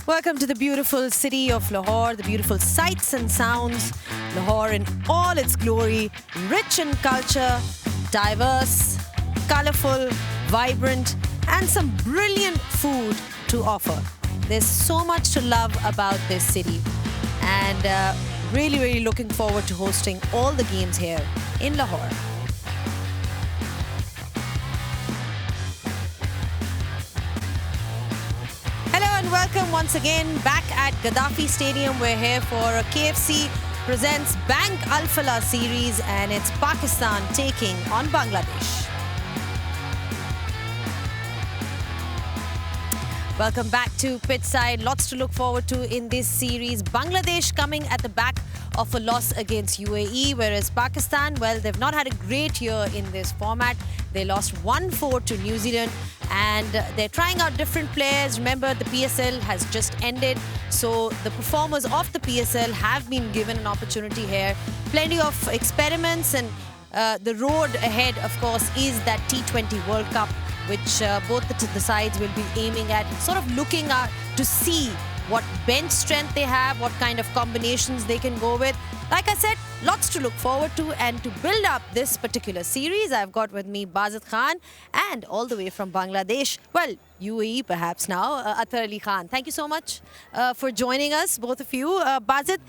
Welcome to the beautiful city of Lahore, the beautiful sights and sounds. Lahore in all its glory, rich in culture, diverse, colourful, vibrant, and some brilliant food to offer. There's so much to love about this city, and really looking forward to hosting all the games here in Lahore. Welcome once again back at Gaddafi Stadium. We're here for a KFC presents Bank Al Falah series, and it's Pakistan taking on Bangladesh. Welcome back to pitchside. Lots to look forward to in this series. Bangladesh coming at the back of a loss against UAE, whereas Pakistan, well, they've not had a great year in this format. They lost 1-4 to New Zealand, and they're trying out different players. Remember, the PSL has just ended, so the performers of the PSL have been given an opportunity here. Plenty of experiments, and the road ahead, of course, is that T20 World Cup, which both the sides will be aiming at, sort of looking at to see what bench strength they have, what kind of combinations they can go with. Like I said, lots to look forward to, and to build up this particular series, I've got with me Bazat Khan, and all the way from Bangladesh, well, UAE perhaps now, Athar Ali Khan. Thank you so much for joining us, both of you. Bazat,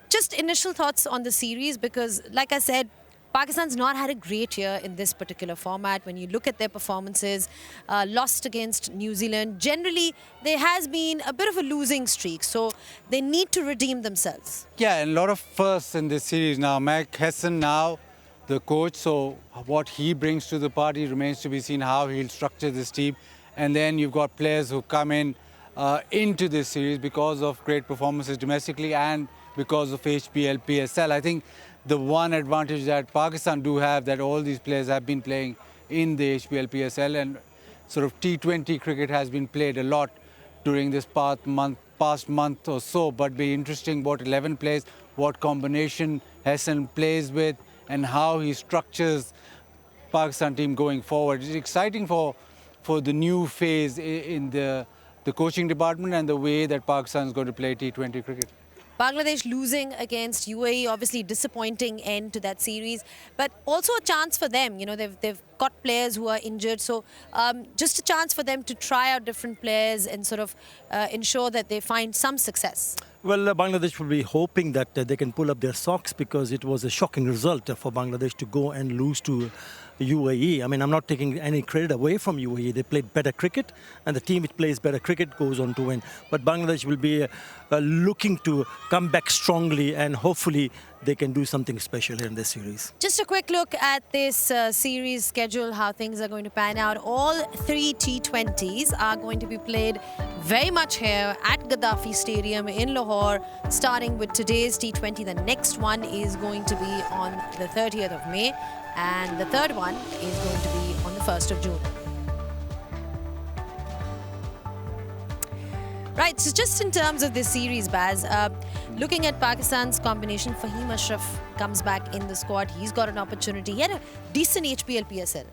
just initial thoughts on the series, because like I said, Pakistan's not had a great year in this particular format. When you look at their performances, lost against New Zealand, generally there has been a bit of a losing streak, so they need to redeem themselves. Yeah, and a lot of firsts in this series now. Mac Hesson now, the coach, so what he brings to the party remains to be seen, how he'll structure this team. And then you've got players who come in into this series because of great performances domestically and because of HPL, PSL. I think the one advantage that Pakistan do have, that all these players have been playing in the HPL, PSL, and sort of T20 cricket has been played a lot during this past month or so. But be interesting what 11 plays, what combination Hassan plays with, and how he structures Pakistan team going forward. It's exciting for the new phase in the coaching department and the way that Pakistan is going to play T20 cricket. Bangladesh losing against UAE, obviously disappointing end to that series, but also a chance for them. You know, they've got players who are injured, so just a chance for them to try out different players and sort of ensure that they find some success. Well, Bangladesh will be hoping that they can pull up their socks, because it was a shocking result for Bangladesh to go and lose to UAE. I mean, I'm not taking any credit away from UAE. They played better cricket, and the team which plays better cricket goes on to win. But Bangladesh will be looking to come back strongly, and hopefully they can do something special here in this series. Just a quick look at this series schedule, how things are going to pan out. All three T20s are going to be played very much here at Gaddafi Stadium in Lahore, starting with today's T20. The next one is going to be on the 30th of May, and the third one is going to be on the 1st of June. Right, so just in terms of this series, Baz, looking at Pakistan's combination, Fahim Ashraf comes back in the squad. He's got an opportunity. He had a decent HPL PSL.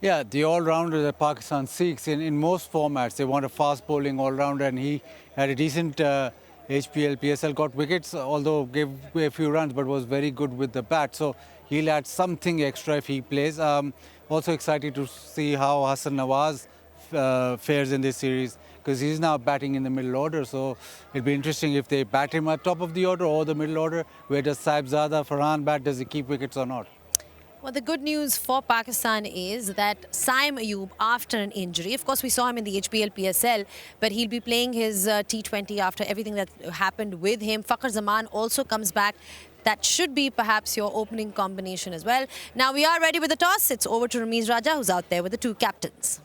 Yeah, the all-rounder that Pakistan seeks in most formats. They want a fast bowling all-rounder, and he had a decent HPL PSL, got wickets, although gave away a few runs, but was very good with the bat. So he'll add something extra if he plays. Also excited to see how Hassan Nawaz fares in this series, because he's now batting in the middle order. So it'll be interesting if they bat him at top of the order or the middle order. Where does Saibzada, Farhan bat? Does he keep wickets or not? Well, the good news for Pakistan is that Saim Ayub, after an injury, of course we saw him in the HPL PSL, but he'll be playing his T20 after everything that happened with him. Fakhar Zaman also comes back. That should be perhaps your opening combination as well. Now we are ready with the toss. It's over to Ramiz Raja, who's out there with the two captains.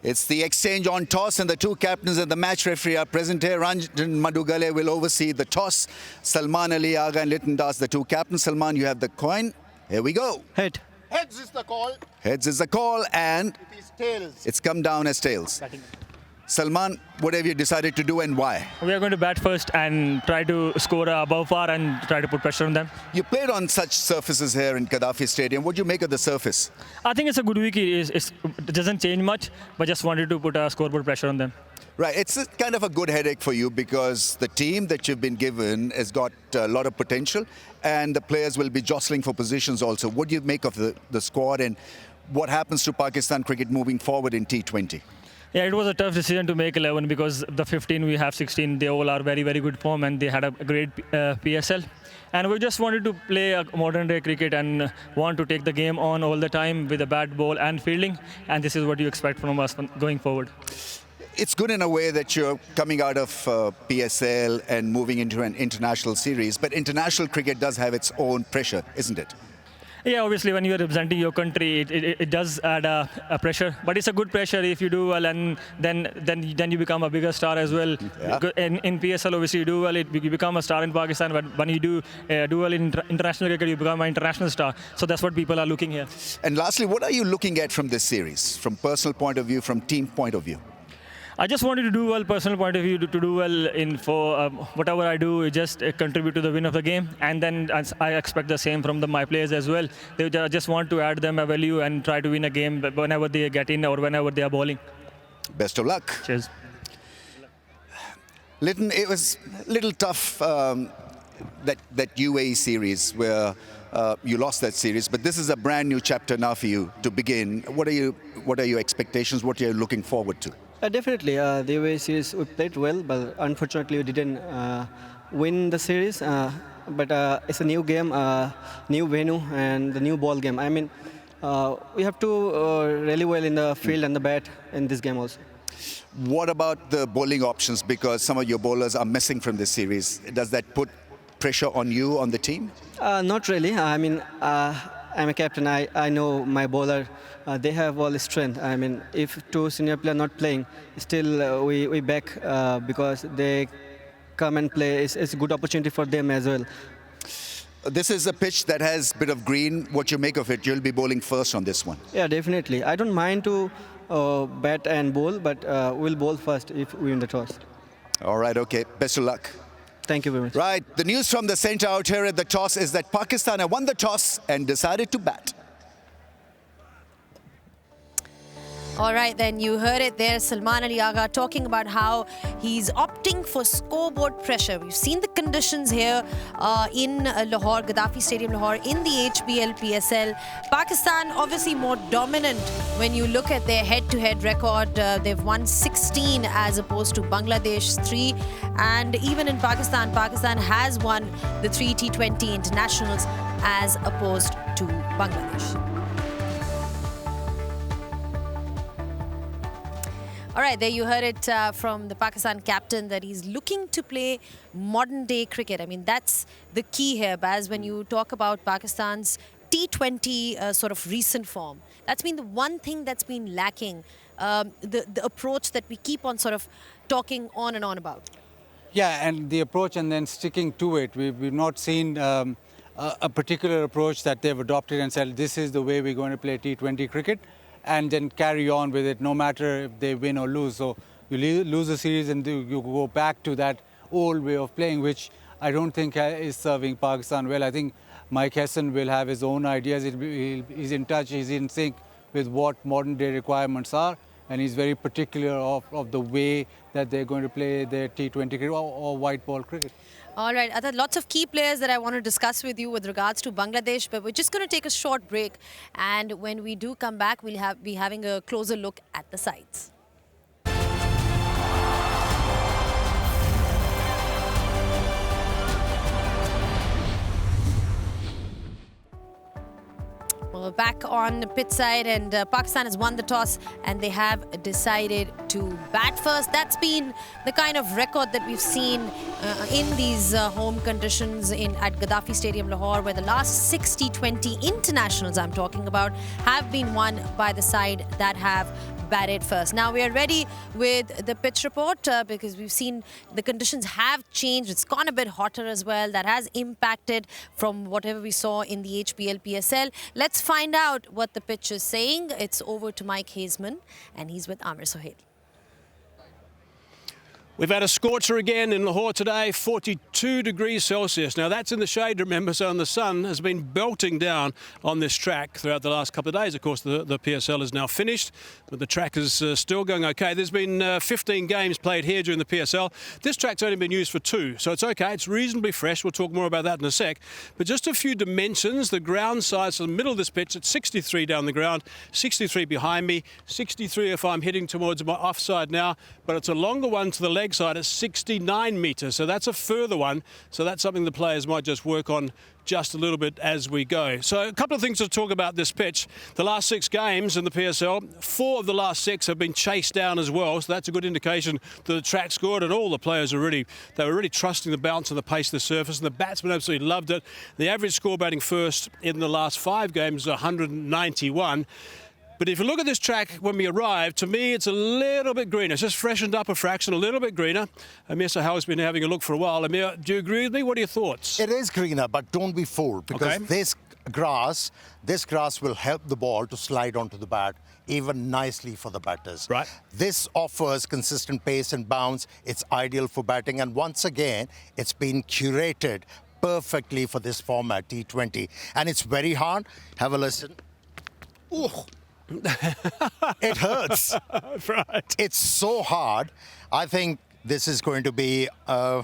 It's the exchange on toss, and the two captains and the match referee are present here. Ranjan Madugale will oversee the toss. Salman Ali Agha and Litton Das, the two captains. Salman, you have the coin. Here we go. Head. Heads is the call. Heads is the call, and It is tails. it's come down as tails. Salman, what have you decided to do and why? We are going to bat first and try to score above par and try to put pressure on them. You played on such surfaces here in Gaddafi Stadium. What do you make of the surface? I think it's a good week. It doesn't change much, but just wanted to put a scoreboard pressure on them. Right, it's kind of a good headache for you because the team that you've been given has got a lot of potential and the players will be jostling for positions also. What do you make of the squad and what happens to Pakistan cricket moving forward in T20? Yeah, it was a tough decision to make 11 because the 15 we have 16, they all are very, very good form and they had a great PSL. And we just wanted to play a modern day cricket and want to take the game on all the time with a bat, ball and fielding. And this is what you expect from us going forward. It's good in a way that you're coming out of PSL and moving into an international series, but international cricket does have its own pressure, isn't it? Yeah, obviously when you're representing your country, it does add a pressure, but it's a good pressure if you do well, and then you become a bigger star as well. Yeah. In PSL, obviously you do well, you become a star in Pakistan, but when you do well in international cricket, you become an international star. So that's what people are looking here. And lastly, what are you looking at from this series, from personal point of view, from team point of view? I just wanted to do well, personal point of view, to do well for whatever I do, just contribute to the win of the game. And then I expect the same from my players as well. They just want to add them a value and try to win a game whenever they get in or whenever they are bowling. Best of luck. Cheers. Lytton, it was a little tough that UAE series where you lost that series, but this is a brand new chapter now for you to begin. What are your expectations? What are you looking forward to? Definitely, the UAE series we played well, but unfortunately we didn't win the series. But it's a new game, new venue, and the new ball game. I mean, we have to really well in the field and the bat in this game also. What about the bowling options? Because some of your bowlers are missing from this series. Does that put pressure on you, on the team? Not really. I mean, I'm a captain. I know my bowler. They have all the strength. I mean, if two senior players not playing, still we back because they come and play. It's a good opportunity for them as well. This is a pitch that has a bit of green. What you make of it? You'll be bowling first on this one. Yeah, definitely. I don't mind to bat and bowl, but we'll bowl first if we win the toss. All right, okay. Best of luck. Thank you very much. Right, the news from the centre out here at the toss is that Pakistan have won the toss and decided to bat. All right, then you heard it there, Salman Ali Agha talking about how he's opting for scoreboard pressure. We've seen the conditions here in Lahore, Gaddafi Stadium, Lahore, in the HBL PSL. Pakistan obviously more dominant when you look at their head-to-head record. They've won 16 as opposed to Bangladesh 3. And even in Pakistan, Pakistan has won the 3 T20 internationals as opposed to Bangladesh. All right, there you heard it from the Pakistan captain that he's looking to play modern day cricket. I mean, that's the key here, Baz, when you talk about Pakistan's T20 sort of recent form. That's been the one thing that's been lacking, the approach that we keep on sort of talking on and on about. Yeah, and the approach and then sticking to it. We've not seen a particular approach that they've adopted and said, this is the way we're going to play T20 cricket, and then carry on with it no matter if they win or lose. So you lose the series and you go back to that old way of playing, which I don't think is serving Pakistan well. I think Mike Hesson will have his own ideas. He's in touch, he's in sync with what modern day requirements are, and he's very particular of the way that they're going to play their T20 cricket or white ball cricket. All right, Athar, lots of key players that I want to discuss with you with regards to Bangladesh, but we're just going to take a short break. And when we do come back, we'll be having a closer look at the sides. Well, we're back on the pitch side, and Pakistan has won the toss and they have decided to bat first. That's been the kind of record that we've seen in these home conditions at Gaddafi Stadium, Lahore, where the last 6 T20 internationals I'm talking about have been won by the side that have batted first. Now we are ready with the pitch report because we've seen the conditions have changed. It's gone a bit hotter as well. That has impacted from whatever we saw in the HBL PSL. Let's find out what the pitch is saying. It's over to Mike Hazeman and he's with Amir Sohail. We've had a scorcher again in Lahore today, 42 degrees Celsius. Now that's in the shade, remember, so the sun has been belting down on this track throughout the last couple of days. Of course, the PSL is now finished, but the track is still going okay. There's been 15 games played here during the PSL. This track's only been used for 2, so it's okay. It's reasonably fresh. We'll talk more about that in a sec. But just a few dimensions. The ground size, so the middle of this pitch, it's 63 down the ground, 63 behind me, 63 if I'm heading towards my offside now, but it's a longer one to the leg side at 69 metres, so that's a further one. So that's something the players might just work on just a little bit as we go. So a couple of things to talk about this pitch. The last 6 games in the PSL, 4 of the last 6 have been chased down as well, so that's a good indication that the track's good and all the players are really trusting the bounce and the pace of the surface, and the batsmen absolutely loved it. The average score batting first in the last 5 games is 191. But if you look at this track when we arrived, to me it's a little bit greener. It's just freshened up a fraction, a little bit greener. Amir Sahal's been having a look for a while. Amir, do you agree with me? What are your thoughts? It is greener, but don't be fooled, because this grass will help the ball to slide onto the bat even nicely for the batters. Right. This offers consistent pace and bounce. It's ideal for batting, and once again, it's been curated perfectly for this format, T20. And it's very hard. Have a listen. Ooh. It hurts. Right. It's so hard. I think this is going to be a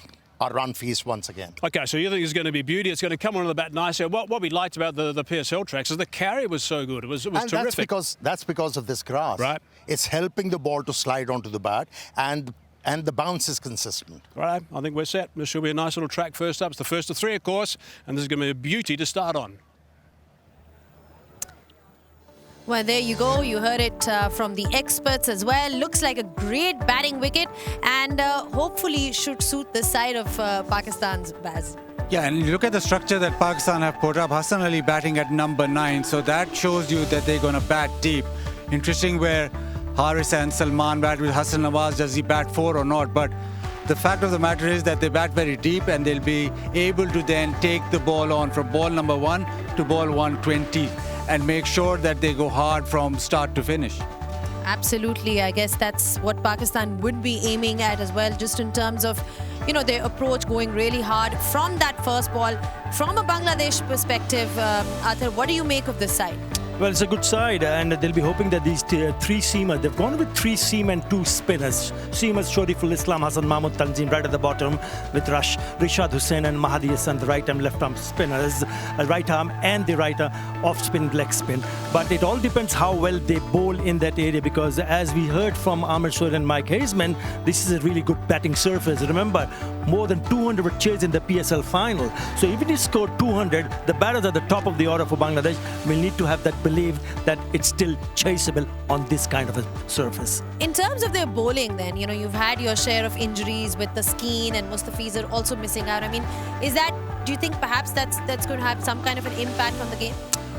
run feast once again. Okay, so you think it's going to be beauty. It's going to come on the bat nicely. What we liked about the PSL tracks is the carry was so good. It was terrific. That's because of this grass. Right. It's helping the ball to slide onto the bat, and the bounce is consistent. All right, I think we're set. This should be a nice little track first up. It's the first of 3, of course, and this is going to be a beauty to start on. Well, there you go. You heard it from the experts as well. Looks like a great batting wicket, and hopefully should suit the side of Pakistan's Baz. Yeah, and you look at the structure that Pakistan have put up. Hassan Ali batting at number 9, so that shows you that they're going to bat deep. Interesting where Haris and Salman bat with Hassan Nawaz. Does he bat 4 or not? But the fact of the matter is that they bat very deep, and they'll be able to then take the ball on from ball number 1 to ball 120 and make sure that they go hard from start to finish. Absolutely. I guess that's what Pakistan would be aiming at as well, just in terms of, their approach going really hard from that first ball. From a Bangladesh perspective, Arthur, what do you make of this side? Well, it's a good side, and they'll be hoping that these 3 seamers, they've gone with 3 seam and 2 spinners. Seamers, Shoriful Islam, Hassan Mahmood Tanzim right at the bottom, with Rishad Hussain and Mahdi Hassan, the right arm, left arm spinners, right arm and the right off spin, leg spin. But it all depends how well they bowl in that area, because as we heard from Amir Sohail and Mike Hazeman, this is a really good batting surface. Remember, more than 200 were chased in the PSL final. So even if you score 200, the batters at the top of the order for Bangladesh will need to have that belief that it's still chaseable on this kind of a surface. In terms of their bowling then, you've had your share of injuries with the Skeen and Mustafiz are also missing out. I mean, do you think perhaps that's going to have some kind of an impact on the game?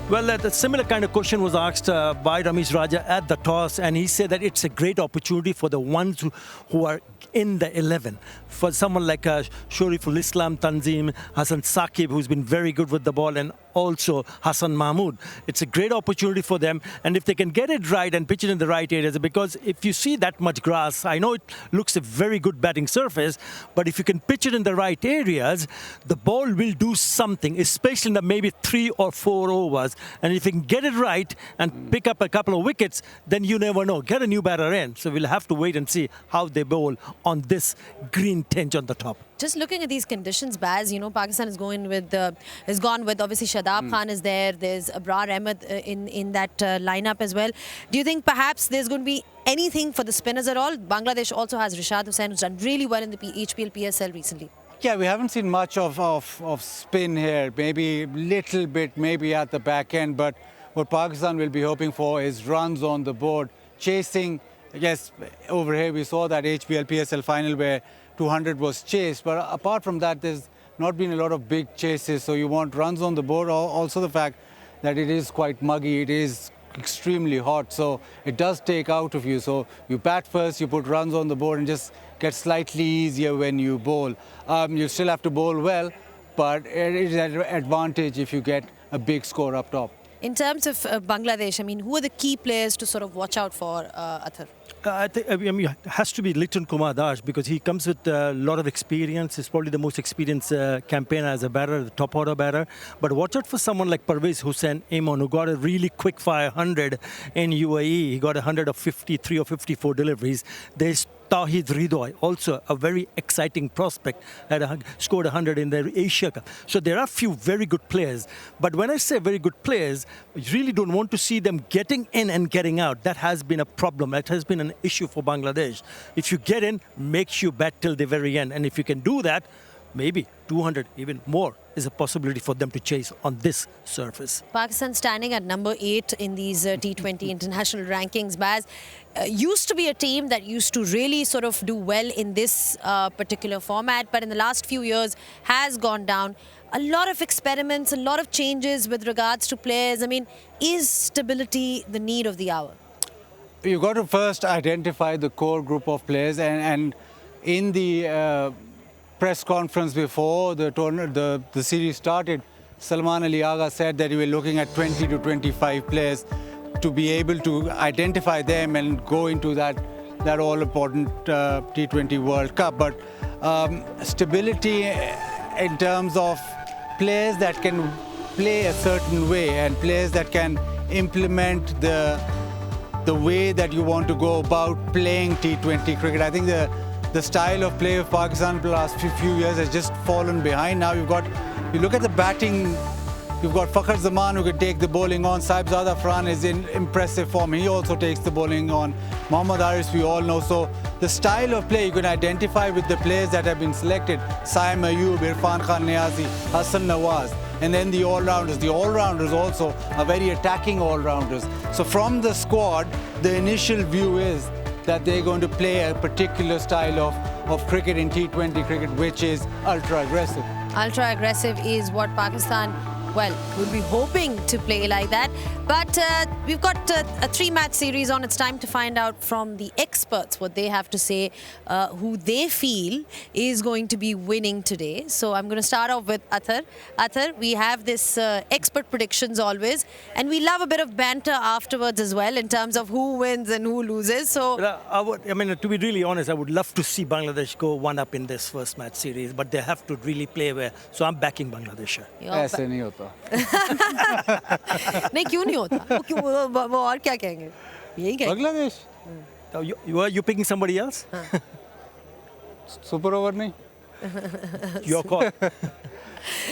Well, the similar kind of question was asked by Ramesh Raja at the toss, and he said that it's a great opportunity for the ones who are in the 11. For someone like Shoriful Islam, Tanzim, Hassan Saqib, who's been very good with the ball, and also Hassan Mahmood. It's a great opportunity for them, and if they can get it right and pitch it in the right areas, because if you see that much grass, I know it looks a very good batting surface, but if you can pitch it in the right areas, the ball will do something, especially in the maybe 3 or 4 overs. And if you can get it right and pick up a couple of wickets, then you never know. Get a new batter in. So we'll have to wait and see how they bowl on this green tinge on the top. Just looking at these conditions, Baz, Pakistan is gone with obviously Shadab Khan is there. There's Abrar Ahmed in that lineup as well. Do you think perhaps there's going to be anything for the spinners at all? Bangladesh also has Rishad Hussain, who's done really well in the HPL PSL recently. Yeah, we haven't seen much of spin here. Maybe a little bit, maybe at the back end. But what Pakistan will be hoping for is runs on the board, chasing. I guess over here we saw that HPL PSL final where 200 was chased. But apart from that, there's not been a lot of big chases. So you want runs on the board. Also the fact that it is quite muggy. It is extremely hot. So it does take out of you. So you bat first, you put runs on the board, and just get slightly easier when you bowl. You still have to bowl well, but it is an advantage if you get a big score up top. In terms of Bangladesh, I mean, who are the key players to sort of watch out for, Athar? I think it has to be Liton Kumar Das because he comes with a lot of experience. He's probably the most experienced campaigner as a batter, the top order batter. But watch out for someone like Parvez Hussain Imon, who got a really quick fire 100 in UAE. He got 100 of 53 or 54 deliveries. There's Tawhid Ridoy, also a very exciting prospect, scored 100 in the Asia Cup. So there are a few very good players. But when I say very good players, you really don't want to see them getting in and getting out. That has been a problem. That has been an issue for Bangladesh. If you get in, make sure you bat till the very end. And if you can do that, maybe 200, even more, is a possibility for them to chase on this surface. Pakistan standing at number 8 in these T20 international rankings. Baz, used to be a team that used to really sort of do well in this particular format, but in the last few years has gone down. A lot of experiments, a lot of changes with regards to players. I mean, is stability the need of the hour? You've got to first identify the core group of players, and in the press conference before the series started, Salman Ali Agha said that he was looking at 20 to 25 players to be able to identify them and go into that all-important T20 World Cup. But stability in terms of players that can play a certain way and players that can implement the way that you want to go about playing T20 cricket. I think the style of play of Pakistan for the last few years has just fallen behind. Now you look at the batting, you've got Fakhar Zaman who can take the bowling on. Saibzada Fran is in impressive form. He also takes the bowling on. Mohammad Haris, we all know. So the style of play you can identify with the players that have been selected. Saim Ayub, Irfan Khan Niazi, Hassan Nawaz. And then the all-rounders. The all-rounders also are very attacking all-rounders. So from the squad, the initial view is that they're going to play a particular style of cricket in T20 cricket, which is ultra-aggressive. Ultra-aggressive is what Pakistan, well, we'll be hoping to play like that. But we've got a 3-match series on. It's time to find out from the experts what they have to say, who they feel is going to be winning today. So I'm going to start off with Athar. Athar, we have this expert predictions always, and we love a bit of banter afterwards as well in terms of who wins and who loses. So to be really honest, I would love to see Bangladesh go 1-up in this first match series, but they have to really play well. So I'm backing Bangladesh. ऐसे नहीं होता. नहीं क्यों नहीं होता वो और क्या कहेंगे यही कहेंगे Bangladesh. You picking somebody else? Super over नहीं. Your call.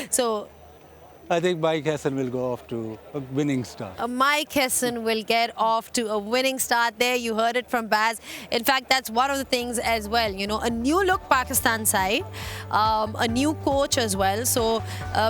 So I think Mike Hassan will go off to a winning start. Mike Hassan will get off to a winning start there. You heard it from Baz. In fact, that's one of the things as well. You know, a new look Pakistan side, a new coach as well. So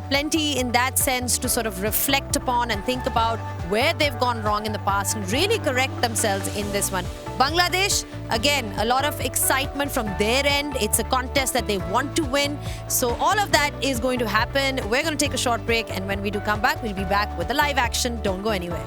plenty in that sense to sort of reflect upon and think about where they've gone wrong in the past and really correct themselves in this one. Bangladesh, again, a lot of excitement from their end. It's a contest that they want to win. So all of that is going to happen. We're going to take a short break, and when we do come back, we'll be back with the live action. Don't go anywhere.